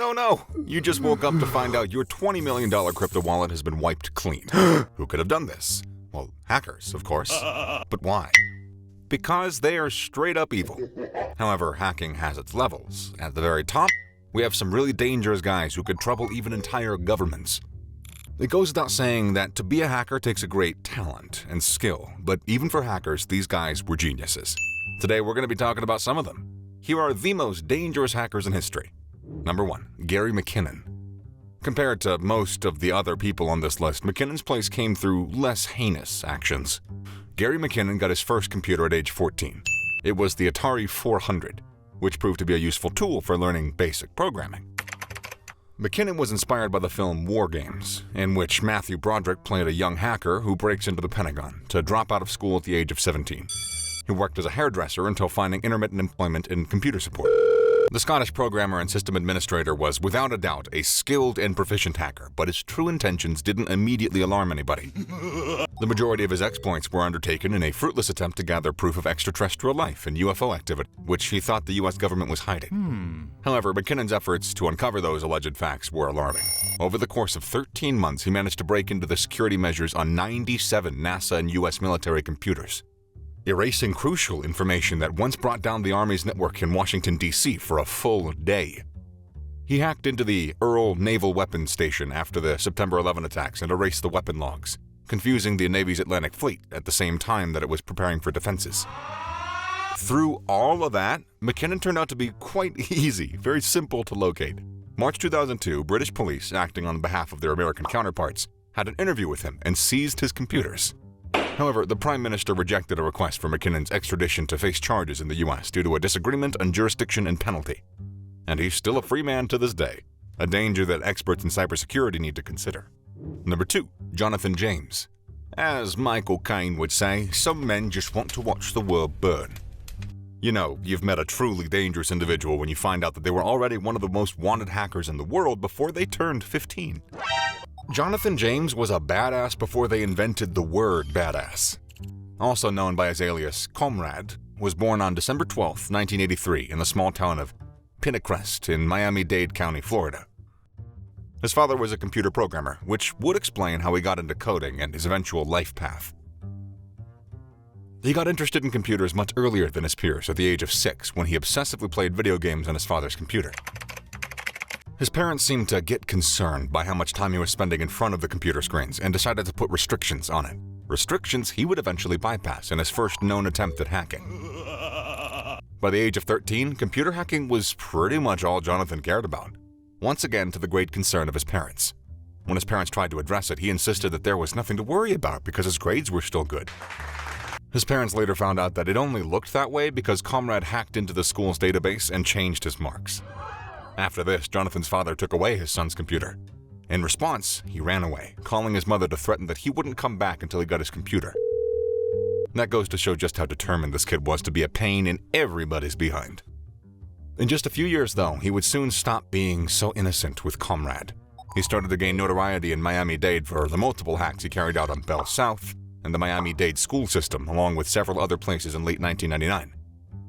No. You just woke up to find out your $20 million crypto wallet has been wiped clean. Who could have done this? Well, hackers, of course. But why? Because they are straight up evil. However, hacking has its levels. At the very top, we have some really dangerous guys who could trouble even entire governments. It goes without saying that to be a hacker takes a great talent and skill, but even for hackers, these guys were geniuses. Today, we're going to be talking about some of them. Here are the most dangerous hackers in history. Number 1, Gary McKinnon. Compared to most of the other people on this list, McKinnon's place came through less heinous actions. Gary McKinnon got his first computer at age 14. It was the Atari 400, which proved to be a useful tool for learning basic programming. McKinnon was inspired by the film War Games, in which Matthew Broderick played a young hacker who breaks into the Pentagon to drop out of school at the age of 17. He worked as a hairdresser until finding intermittent employment in computer support. The Scottish programmer and system administrator was, without a doubt, a skilled and proficient hacker, but his true intentions didn't immediately alarm anybody. The majority of his exploits were undertaken in a fruitless attempt to gather proof of extraterrestrial life and UFO activity, which he thought the US government was hiding. However, McKinnon's efforts to uncover those alleged facts were alarming. Over the course of 13 months, he managed to break into the security measures on 97 NASA and US military computers, erasing crucial information that once brought down the Army's network in Washington, D.C. for a full day. He hacked into the Earl Naval Weapons Station after the September 11 attacks and erased the weapon logs, confusing the Navy's Atlantic Fleet at the same time that it was preparing for defenses. Through all of that, McKinnon turned out to be quite easy, very simple to locate. March 2002, British police, acting on behalf of their American counterparts, had an interview with him and seized his computers. However, the Prime Minister rejected a request for McKinnon's extradition to face charges in the U.S. due to a disagreement on jurisdiction and penalty. And he's still a free man to this day, a danger that experts in cybersecurity need to consider. Number 2, Jonathan James. As Michael Caine would say, some men just want to watch the world burn. You know, you've met a truly dangerous individual when you find out that they were already one of the most wanted hackers in the world before they turned 15. Jonathan James was a badass before they invented the word badass. Also known by his alias Comrade, was born on December 12, 1983 in the small town of Pinecrest in Miami-Dade County, Florida. His father was a computer programmer, which would explain how he got into coding and his eventual life path. He got interested in computers much earlier than his peers at the age of 6 when he obsessively played video games on his father's computer. His parents seemed to get concerned by how much time he was spending in front of the computer screens and decided to put restrictions on it. Restrictions he would eventually bypass in his first known attempt at hacking. By the age of 13, computer hacking was pretty much all Jonathan cared about, once again to the great concern of his parents. When his parents tried to address it, he insisted that there was nothing to worry about because his grades were still good. His parents later found out that it only looked that way because Comrade hacked into the school's database and changed his marks. After this, Jonathan's father took away his son's computer. In response, he ran away, calling his mother to threaten that he wouldn't come back until he got his computer. That goes to show just how determined this kid was to be a pain in everybody's behind. In just a few years, though, he would soon stop being so innocent with Comrade. He started to gain notoriety in Miami-Dade for the multiple hacks he carried out on Bell South and the Miami-Dade school system, along with several other places in late 1999.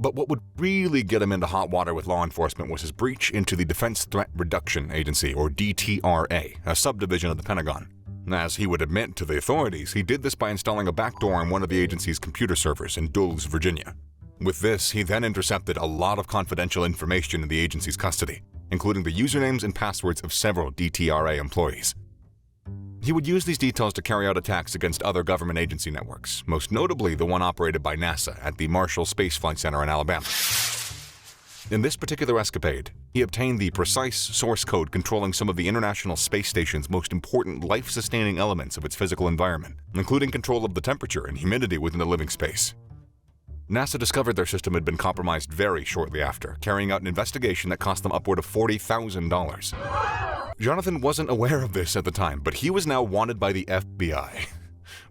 But what would really get him into hot water with law enforcement was his breach into the Defense Threat Reduction Agency, or DTRA, a subdivision of the Pentagon. As he would admit to the authorities, he did this by installing a backdoor on one of the agency's computer servers in Dulles, Virginia. With this, he then intercepted a lot of confidential information in the agency's custody, including the usernames and passwords of several DTRA employees. He would use these details to carry out attacks against other government agency networks, most notably the one operated by NASA at the Marshall Space Flight Center in Alabama. In this particular escapade, he obtained the precise source code controlling some of the International Space Station's most important life-sustaining elements of its physical environment, including control of the temperature and humidity within the living space. NASA discovered their system had been compromised very shortly after, carrying out an investigation that cost them upward of $40,000. Jonathan wasn't aware of this at the time, but he was now wanted by the FBI.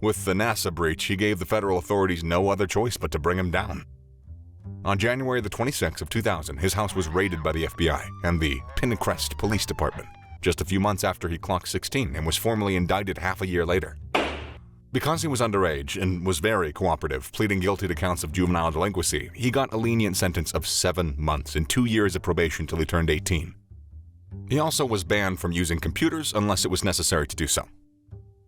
With the NASA breach, he gave the federal authorities no other choice but to bring him down. On January the 26th of 2000, his house was raided by the FBI and the Pinecrest Police Department, just a few months after he clocked 16 and was formally indicted half a year later. Because he was underage and was very cooperative, pleading guilty to counts of juvenile delinquency, he got a lenient sentence of 7 months and 2 years of probation till he turned 18. He also was banned from using computers unless it was necessary to do so.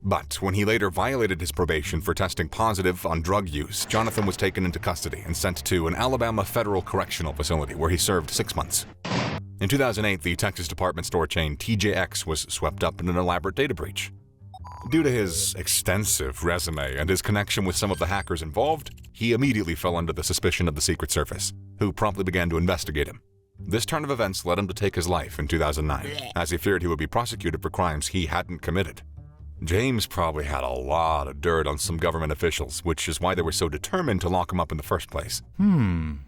But when he later violated his probation for testing positive on drug use, Jonathan was taken into custody and sent to an Alabama federal correctional facility where he served 6 months. In 2008, the Texas department store chain TJX was swept up in an elaborate data breach. Due to his extensive resume and his connection with some of the hackers involved, he immediately fell under the suspicion of the Secret Service, who promptly began to investigate him. This turn of events led him to take his life in 2009, as he feared he would be prosecuted for crimes he hadn't committed. James probably had a lot of dirt on some government officials, which is why they were so determined to lock him up in the first place.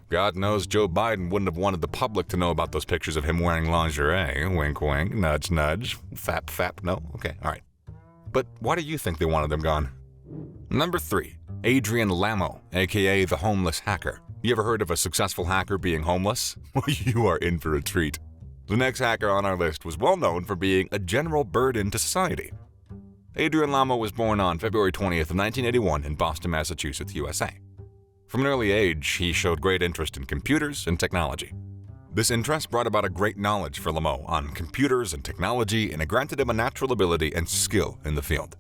God knows Joe Biden wouldn't have wanted the public to know about those pictures of him wearing lingerie. Wink, wink, nudge, nudge. Fap, fap, no? Okay, all right. But why do you think they wanted them gone? Number 3, Adrian Lamo, aka the homeless hacker. You ever heard of a successful hacker being homeless? Well, you are in for a treat. The next hacker on our list was well known for being a general burden to society. Adrian Lamo was born on February 20th of 1981 in Boston, Massachusetts, USA. From an early age, he showed great interest in computers and technology. This interest brought about a great knowledge for Lamo on computers and technology, and it granted him a natural ability and skill in the field.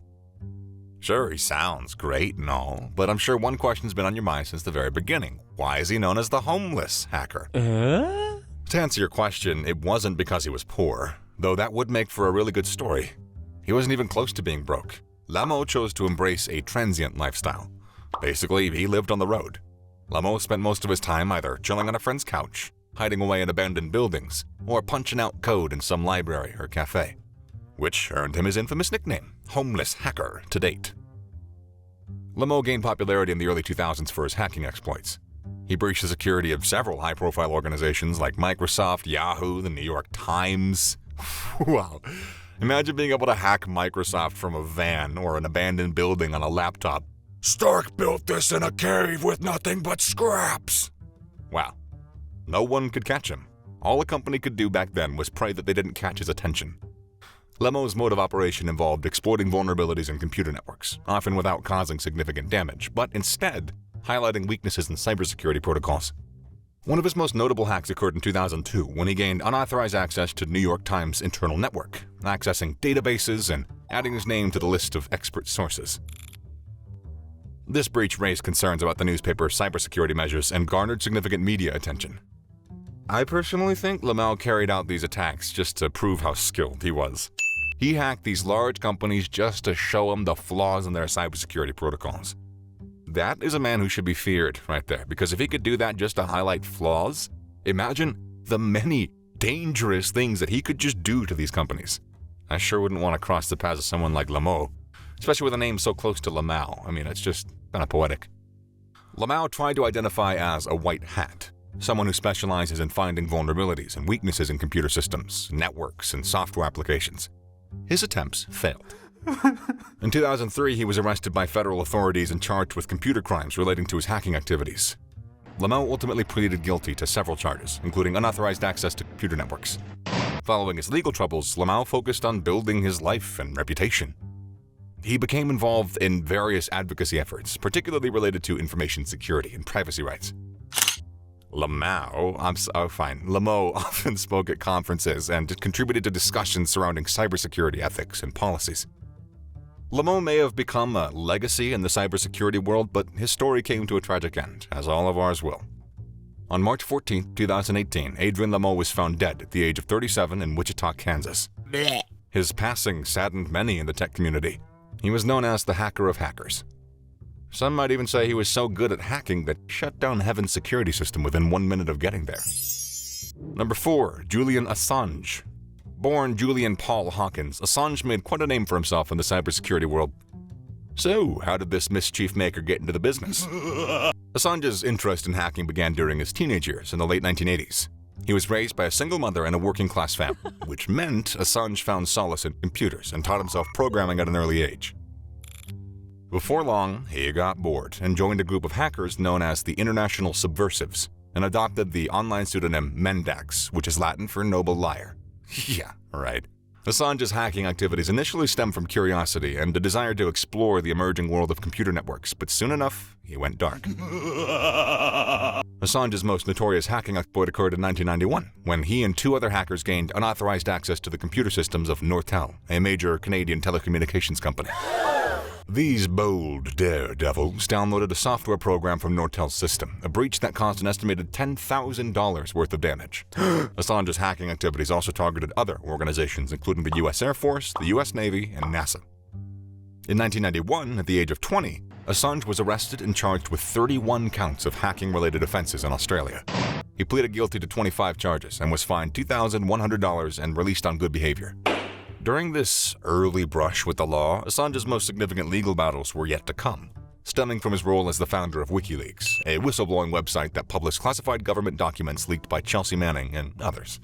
Sure, he sounds great and all, but I'm sure one question's been on your mind since the very beginning. Why is he known as the homeless hacker? To answer your question, it wasn't because he was poor, though that would make for a really good story. He wasn't even close to being broke. Lamo chose to embrace a transient lifestyle. Basically, he lived on the road. Lamo spent most of his time either chilling on a friend's couch, hiding away in abandoned buildings, or punching out code in some library or cafe, which earned him his infamous nickname, Homeless Hacker, to date. Lamo gained popularity in the early 2000s for his hacking exploits. He breached the security of several high-profile organizations like Microsoft, Yahoo, the New York Times. Wow. Imagine being able to hack Microsoft from a van or an abandoned building on a laptop. Stark built this in a cave with nothing but scraps. Wow. No one could catch him. All the company could do back then was pray that they didn't catch his attention. Lamo's mode of operation involved exploiting vulnerabilities in computer networks, often without causing significant damage, but instead highlighting weaknesses in cybersecurity protocols. One of his most notable hacks occurred in 2002 when he gained unauthorized access to New York Times' internal network, accessing databases and adding his name to the list of expert sources. This breach raised concerns about the newspaper's cybersecurity measures and garnered significant media attention. I personally think Lamo carried out these attacks just to prove how skilled he was. He hacked these large companies just to show them the flaws in their cybersecurity protocols. That is a man who should be feared right there, because if he could do that just to highlight flaws, imagine the many dangerous things that he could just do to these companies. I sure wouldn't want to cross the paths of someone like Lamo, especially with a name so close to Lamau. I mean, it's just kind of poetic. Lamau tried to identify as a white hat, someone who specializes in finding vulnerabilities and weaknesses in computer systems, networks, and software applications. His attempts failed. In 2003, he was arrested by federal authorities and charged with computer crimes relating to his hacking activities. Lamo ultimately pleaded guilty to several charges, including unauthorized access to computer networks. Following his legal troubles, Lamo focused on building his life and reputation. He became involved in various advocacy efforts, particularly related to information security and privacy rights. Lamo often spoke at conferences and contributed to discussions surrounding cybersecurity ethics and policies. Lamo may have become a legacy in the cybersecurity world, but his story came to a tragic end, as all of ours will. On March 14, 2018, Adrian Lamo was found dead at the age of 37 in Wichita, Kansas. His passing saddened many in the tech community. He was known as the hacker of hackers. Some might even say he was so good at hacking that he shut down Heaven's security system within 1 minute of getting there. Number 4, Julian Assange. Born Julian Paul Hawkins, Assange made quite a name for himself in the cybersecurity world. So, how did this mischief maker get into the business? Assange's interest in hacking began during his teenage years in the late 1980s. He was raised by a single mother and a working-class family, which meant Assange found solace in computers and taught himself programming at an early age. Before long, he got bored and joined a group of hackers known as the International Subversives and adopted the online pseudonym Mendax, which is Latin for noble liar. Yeah, right. Assange's hacking activities initially stemmed from curiosity and a desire to explore the emerging world of computer networks, but soon enough, he went dark. Assange's most notorious hacking exploit occurred in 1991, when he and 2 other hackers gained unauthorized access to the computer systems of Nortel, a major Canadian telecommunications company. These bold daredevils downloaded a software program from Nortel's system, a breach that caused an estimated $10,000 worth of damage. Assange's hacking activities also targeted other organizations, including the U.S. Air Force, the U.S. Navy, and NASA. In 1991, at the age of 20, Assange was arrested and charged with 31 counts of hacking-related offenses in Australia. He pleaded guilty to 25 charges and was fined $2,100 and released on good behavior. During this early brush with the law, Assange's most significant legal battles were yet to come, stemming from his role as the founder of WikiLeaks, a whistleblowing website that published classified government documents leaked by Chelsea Manning and others.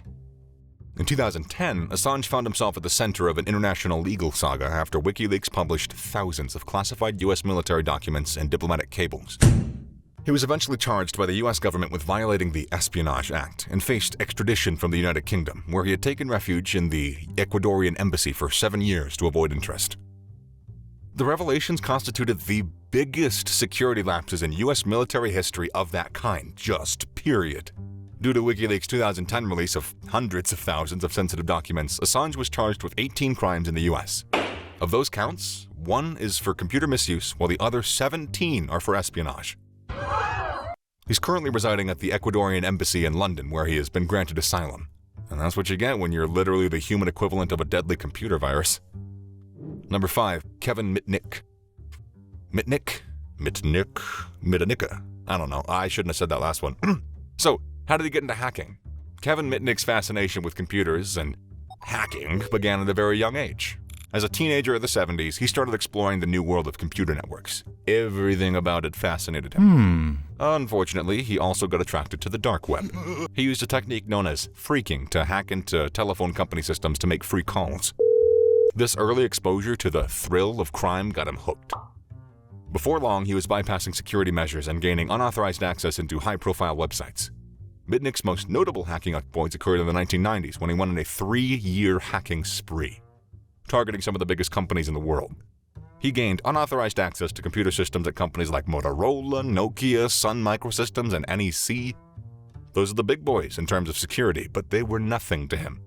In 2010, Assange found himself at the center of an international legal saga after WikiLeaks published thousands of classified U.S. military documents and diplomatic cables. He was eventually charged by the U.S. government with violating the Espionage Act and faced extradition from the United Kingdom, where he had taken refuge in the Ecuadorian embassy for 7 years to avoid interest. The revelations constituted the biggest security lapses in U.S. military history of that kind, just period. Due to WikiLeaks' 2010 release of hundreds of thousands of sensitive documents, Assange was charged with 18 crimes in the U.S. Of those counts, 1 is for computer misuse, while the other 17 are for espionage. He's currently residing at the Ecuadorian embassy in London, where he has been granted asylum. And that's what you get when you're literally the human equivalent of a deadly computer virus. Number 5, Kevin Mitnick. Mitnick? Mitnick? I don't know. I shouldn't have said that last one. So, how did he get into hacking? Kevin Mitnick's fascination with computers and hacking began at a very young age. As a teenager in the 70s, he started exploring the new world of computer networks. Everything about it fascinated him. Unfortunately, he also got attracted to the dark web. He used a technique known as phreaking to hack into telephone company systems to make free calls. This early exposure to the thrill of crime got him hooked. Before long, he was bypassing security measures and gaining unauthorized access into high-profile websites. Mitnick's most notable hacking exploits occurred in the 1990s when he went on a 3-year hacking spree, targeting some of the biggest companies in the world. He gained unauthorized access to computer systems at companies like Motorola, Nokia, Sun Microsystems, and NEC. Those are the big boys in terms of security, but they were nothing to him.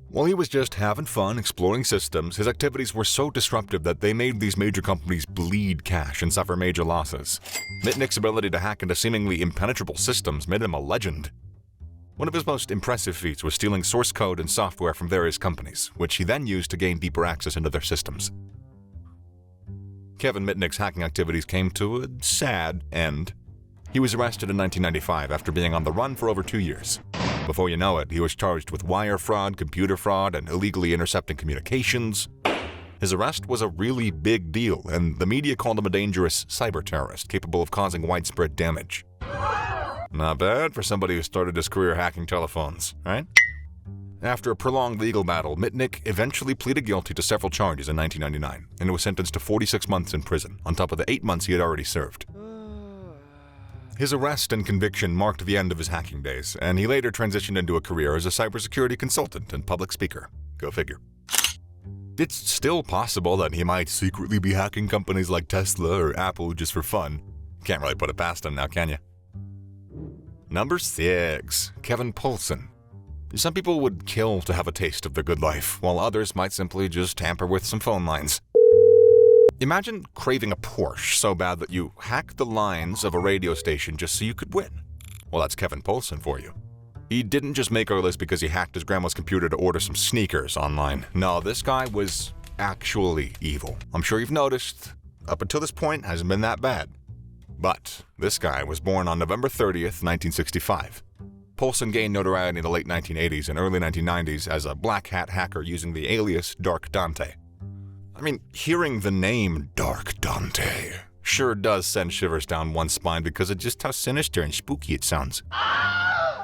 While he was just having fun exploring systems, his activities were so disruptive that they made these major companies bleed cash and suffer major losses. Mitnick's ability to hack into seemingly impenetrable systems made him a legend. One of his most impressive feats was stealing source code and software from various companies, which he then used to gain deeper access into their systems. Kevin Mitnick's hacking activities came to a sad end. He was arrested in 1995 after being on the run for over 2 years. Before you know it, he was charged with wire fraud, computer fraud, and illegally intercepting communications. His arrest was a really big deal, and the media called him a dangerous cyber terrorist capable of causing widespread damage. Not bad for somebody who started his career hacking telephones, right? After a prolonged legal battle, Mitnick eventually pleaded guilty to several charges in 1999 and was sentenced to 46 months in prison, on top of the 8 months he had already served. His arrest and conviction marked the end of his hacking days, and he later transitioned into a career as a cybersecurity consultant and public speaker. Go figure. It's still possible that he might secretly be hacking companies like Tesla or Apple just for fun. Can't really put it past him now, can you? Number 6, Kevin Poulin. Some people would kill to have a taste of the good life, while others might simply just tamper with some phone lines. Imagine craving a Porsche so bad that you hack the lines of a radio station just so you could win. Well, that's Kevin Poulin for you. He didn't just make our list because he hacked his grandma's computer to order some sneakers online. No, this guy was actually evil. I'm sure you've noticed, up until this point, hasn't been that bad. But this guy was born on November 30th, 1965. Poulin gained notoriety in the late 1980s and early 1990s as a black hat hacker using the alias Dark Dante. I mean, hearing the name Dark Dante sure does send shivers down one's spine because of just how sinister and spooky it sounds.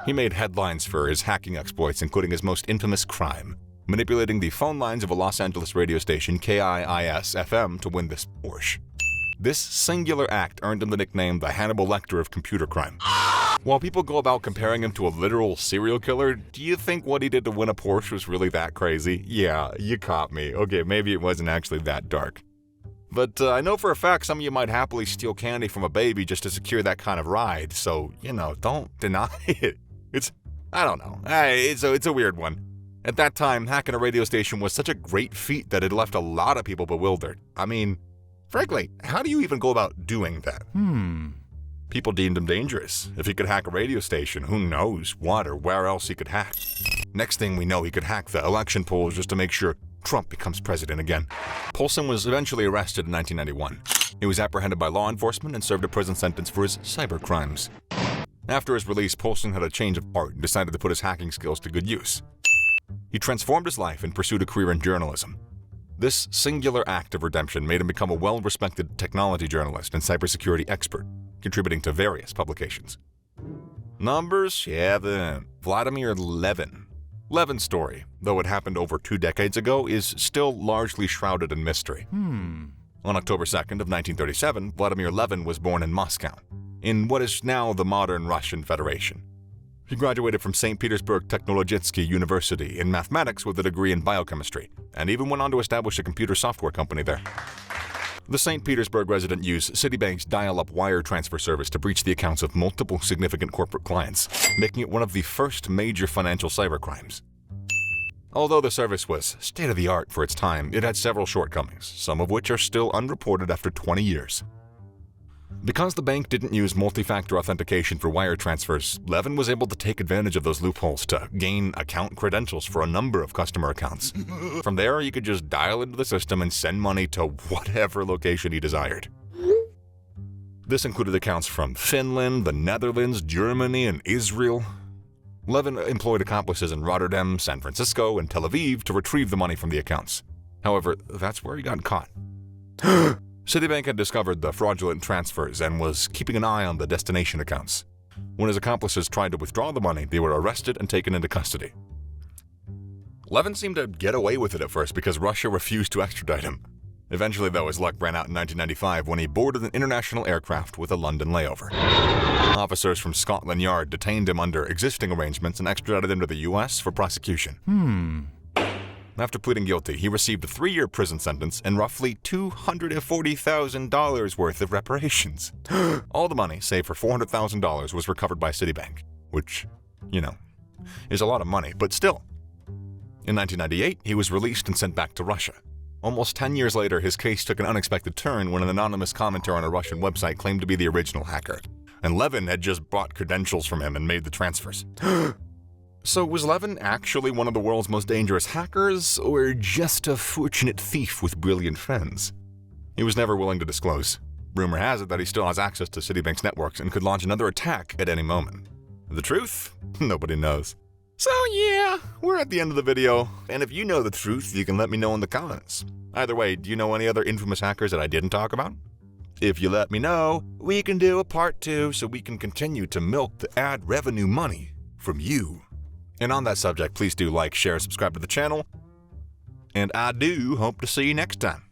He made headlines for his hacking exploits, including his most infamous crime, manipulating the phone lines of a Los Angeles radio station, KIIS-FM, to win this Porsche. This singular act earned him the nickname the Hannibal Lecter of computer crime. While people go about comparing him to a literal serial killer, do you think what he did to win a Porsche was really that crazy? Yeah, you caught me. Okay, maybe it wasn't actually that dark. But I know for a fact some of you might happily steal candy from a baby just to secure that kind of ride, so, don't deny it. I don't know. It's a weird one. At that time, hacking a radio station was such a great feat that it left a lot of people bewildered. I mean, frankly, how do you even go about doing that? People deemed him dangerous. If he could hack a radio station, who knows what or where else he could hack. Next thing we know, he could hack the election polls just to make sure Trump becomes president again. Poulin was eventually arrested in 1991. He was apprehended by law enforcement and served a prison sentence for his cybercrimes. After his release, Poulin had a change of heart and decided to put his hacking skills to good use. He transformed his life and pursued a career in journalism. This singular act of redemption made him become a well-respected technology journalist and cybersecurity expert, contributing to various publications. Number 7. Vladimir Levan. Levan's story, though it happened over 2 decades ago, is still largely shrouded in mystery. On October 2nd of 1937, Vladimir Levan was born in Moscow, in what is now the modern Russian Federation. He graduated from St. Petersburg Technologitsky University in mathematics with a degree in biochemistry, and even went on to establish a computer software company there. The St. Petersburg resident used Citibank's dial-up wire transfer service to breach the accounts of multiple significant corporate clients, making it one of the first major financial cybercrimes. Although the service was state-of-the-art for its time, it had several shortcomings, some of which are still unreported after 20 years. Because the bank didn't use multi-factor authentication for wire transfers, Levan was able to take advantage of those loopholes to gain account credentials for a number of customer accounts. From there, he could just dial into the system and send money to whatever location he desired. This included accounts from Finland, the Netherlands, Germany, and Israel. Levan employed accomplices in Rotterdam, San Francisco, and Tel Aviv to retrieve the money from the accounts. However, that's where he got caught. Citibank had discovered the fraudulent transfers and was keeping an eye on the destination accounts. When his accomplices tried to withdraw the money, they were arrested and taken into custody. Levan seemed to get away with it at first because Russia refused to extradite him. Eventually, though, his luck ran out in 1995 when he boarded an international aircraft with a London layover. Officers from Scotland Yard detained him under existing arrangements and extradited him to the U.S. for prosecution. After pleading guilty, he received a 3-year prison sentence and roughly $240,000 worth of reparations. All the money, save for $400,000, was recovered by Citibank, which, is a lot of money, but still. In 1998, he was released and sent back to Russia. Almost 10 years later, his case took an unexpected turn when an anonymous commenter on a Russian website claimed to be the original hacker, and Levan had just bought credentials from him and made the transfers. So was Levan actually one of the world's most dangerous hackers, or just a fortunate thief with brilliant friends? He was never willing to disclose. Rumor has it that he still has access to Citibank's networks and could launch another attack at any moment. The truth? Nobody knows. So yeah, we're at the end of the video, and if you know the truth, you can let me know in the comments. Either way, do you know any other infamous hackers that I didn't talk about? If you let me know, we can do a part 2 so we can continue to milk the ad revenue money from you. And on that subject, please do like, share, subscribe to the channel, and I do hope to see you next time.